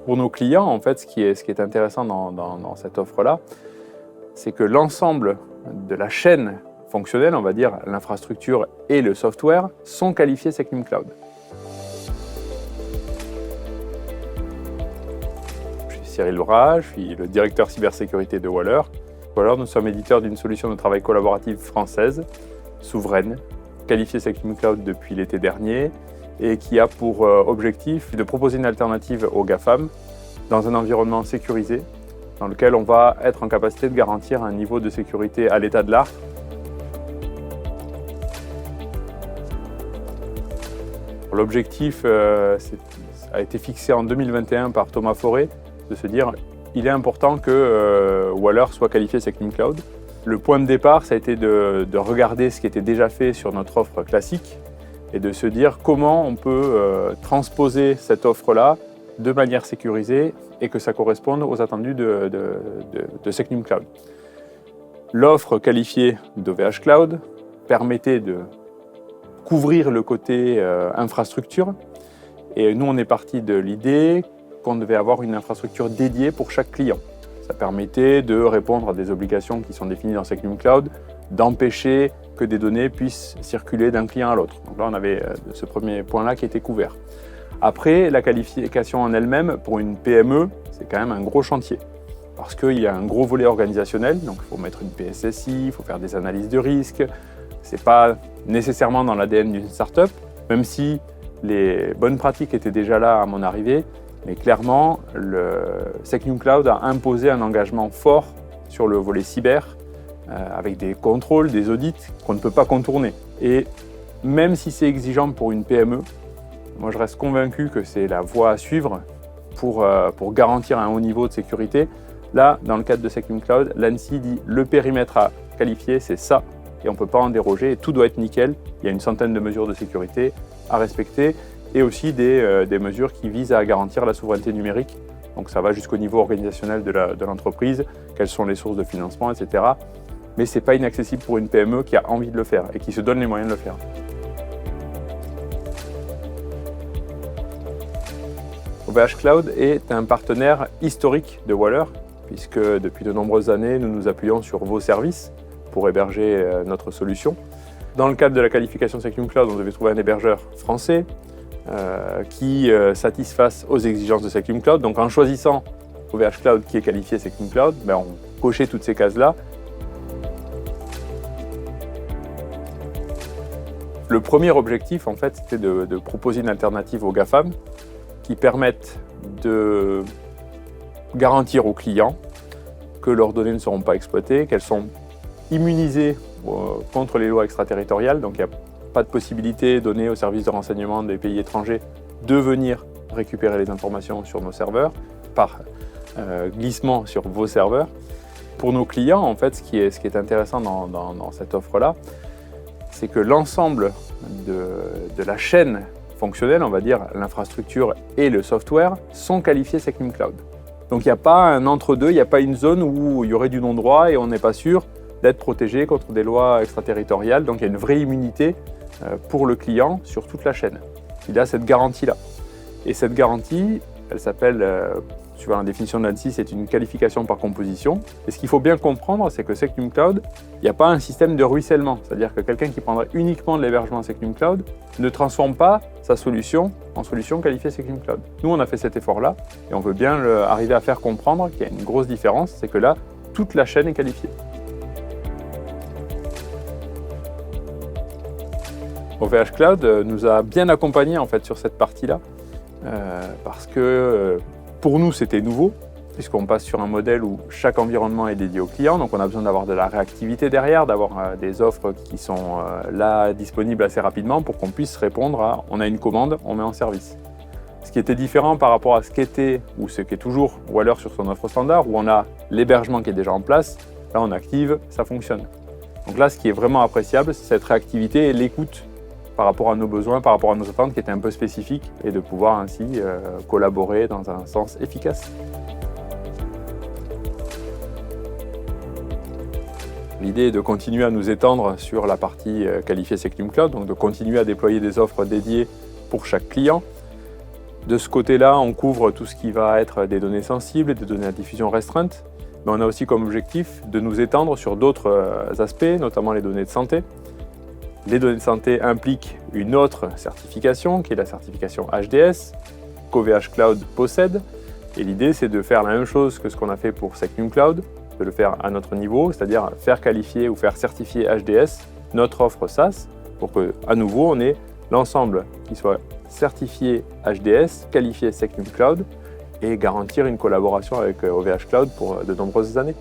Pour nos clients, en fait, ce qui est intéressant dans cette offre-là, c'est que l'ensemble de la chaîne fonctionnelle, on va dire l'infrastructure et le software, sont qualifiés SecNumCloud. Je suis Cyril Bras, je suis le directeur cybersécurité de Waller. Waller, nous sommes éditeurs d'une solution de travail collaborative française, souveraine, qualifiée SecNumCloud depuis l'été dernier, et qui a pour objectif de proposer une alternative aux GAFAM dans un environnement sécurisé, dans lequel on va être en capacité de garantir un niveau de sécurité à l'état de l'art. L'objectif a été fixé en 2021 par Thomas Forêt, de se dire il est important que Waller soit qualifié SecNumCloud. Le point de départ, ça a été de regarder ce qui était déjà fait sur notre offre classique, et de se dire comment on peut transposer cette offre-là de manière sécurisée et que ça corresponde aux attendus de SecNumCloud. L'offre qualifiée d'OVH Cloud permettait de couvrir le côté infrastructure, et nous on est parti de l'idée qu'on devait avoir une infrastructure dédiée pour chaque client. Ça permettait de répondre à des obligations qui sont définies dans SecNumCloud, d'empêcher que des données puissent circuler d'un client à l'autre. Donc là, on avait ce premier point-là qui était couvert. Après, la qualification en elle-même, pour une PME, c'est quand même un gros chantier. Parce qu'il y a un gros volet organisationnel, donc il faut mettre une PSSI, il faut faire des analyses de risque. Ce n'est pas nécessairement dans l'ADN d'une start-up, même si les bonnes pratiques étaient déjà là à mon arrivée. Mais clairement, le SecNumCloud a imposé un engagement fort sur le volet cyber, avec des contrôles, des audits qu'on ne peut pas contourner. Et même si c'est exigeant pour une PME, moi je reste convaincu que c'est la voie à suivre pour garantir un haut niveau de sécurité. Là, dans le cadre de SecNumCloud, l'ANSSI dit le périmètre à qualifier, c'est ça, et on ne peut pas en déroger, et tout doit être nickel. Il y a une centaine de mesures de sécurité à respecter, et aussi des mesures qui visent à garantir la souveraineté numérique. Donc ça va jusqu'au niveau organisationnel de l'entreprise, quelles sont les sources de financement, etc. Mais ce n'est pas inaccessible pour une PME qui a envie de le faire et qui se donne les moyens de le faire. OVH Cloud est un partenaire historique de Waller, puisque depuis de nombreuses années, nous nous appuyons sur vos services pour héberger notre solution. Dans le cadre de la qualification SecNumCloud, on devait trouver un hébergeur français qui satisfasse aux exigences de SecNumCloud. Donc en choisissant OVH Cloud qui est qualifié SecNumCloud, on cochait toutes ces cases-là. Le premier objectif, en fait, c'était de proposer une alternative aux GAFAM qui permette de garantir aux clients que leurs données ne seront pas exploitées, qu'elles sont immunisées contre les lois extraterritoriales. Donc il n'y a pas de possibilité donnée aux services de renseignement des pays étrangers de venir récupérer les informations sur nos serveurs par glissement sur vos serveurs. Pour nos clients, en fait, ce qui est intéressant dans cette offre-là, c'est que l'ensemble de la chaîne fonctionnelle, on va dire l'infrastructure et le software, sont qualifiés SecNumCloud. Donc il n'y a pas un entre-deux, il n'y a pas une zone où il y aurait du non-droit et on n'est pas sûr d'être protégé contre des lois extraterritoriales. Donc il y a une vraie immunité pour le client sur toute la chaîne. Il a cette garantie-là. Et cette garantie, elle s'appelle, suivant la définition de l'ANSSI, c'est une qualification par composition. Et ce qu'il faut bien comprendre, c'est que SecNumCloud, il n'y a pas un système de ruissellement. C'est-à-dire que quelqu'un qui prendrait uniquement de l'hébergement SecNumCloud ne transforme pas sa solution en solution qualifiée SecNumCloud. Nous, on a fait cet effort-là et on veut bien arriver à faire comprendre qu'il y a une grosse différence, c'est que là, toute la chaîne est qualifiée. OVH Cloud nous a bien accompagnés en fait sur cette partie-là parce que pour nous c'était nouveau puisqu'on passe sur un modèle où chaque environnement est dédié au client, donc on a besoin d'avoir de la réactivité derrière, d'avoir des offres qui sont là disponibles assez rapidement pour qu'on puisse répondre à on a une commande, on met en service. Ce qui était différent par rapport à ce qu'était ou ce qu'est toujours Waller sur son offre standard où on a l'hébergement qui est déjà en place, là on active, ça fonctionne. Donc là ce qui est vraiment appréciable c'est cette réactivité et l'écoute par rapport à nos besoins, par rapport à nos attentes qui étaient un peu spécifiques et de pouvoir ainsi collaborer dans un sens efficace. L'idée est de continuer à nous étendre sur la partie qualifiée Secnum Cloud, donc de continuer à déployer des offres dédiées pour chaque client. De ce côté-là, on couvre tout ce qui va être des données sensibles, des données à diffusion restreinte, mais on a aussi comme objectif de nous étendre sur d'autres aspects, notamment les données de santé. Les données de santé impliquent une autre certification, qui est la certification HDS, qu'OVH Cloud possède. Et l'idée, c'est de faire la même chose que ce qu'on a fait pour Secnum Cloud, de le faire à notre niveau, c'est-à-dire faire qualifier ou faire certifier HDS notre offre SaaS, pour qu'à nouveau, on ait l'ensemble qui soit certifié HDS, qualifié Secnum Cloud, et garantir une collaboration avec OVH Cloud pour de nombreuses années.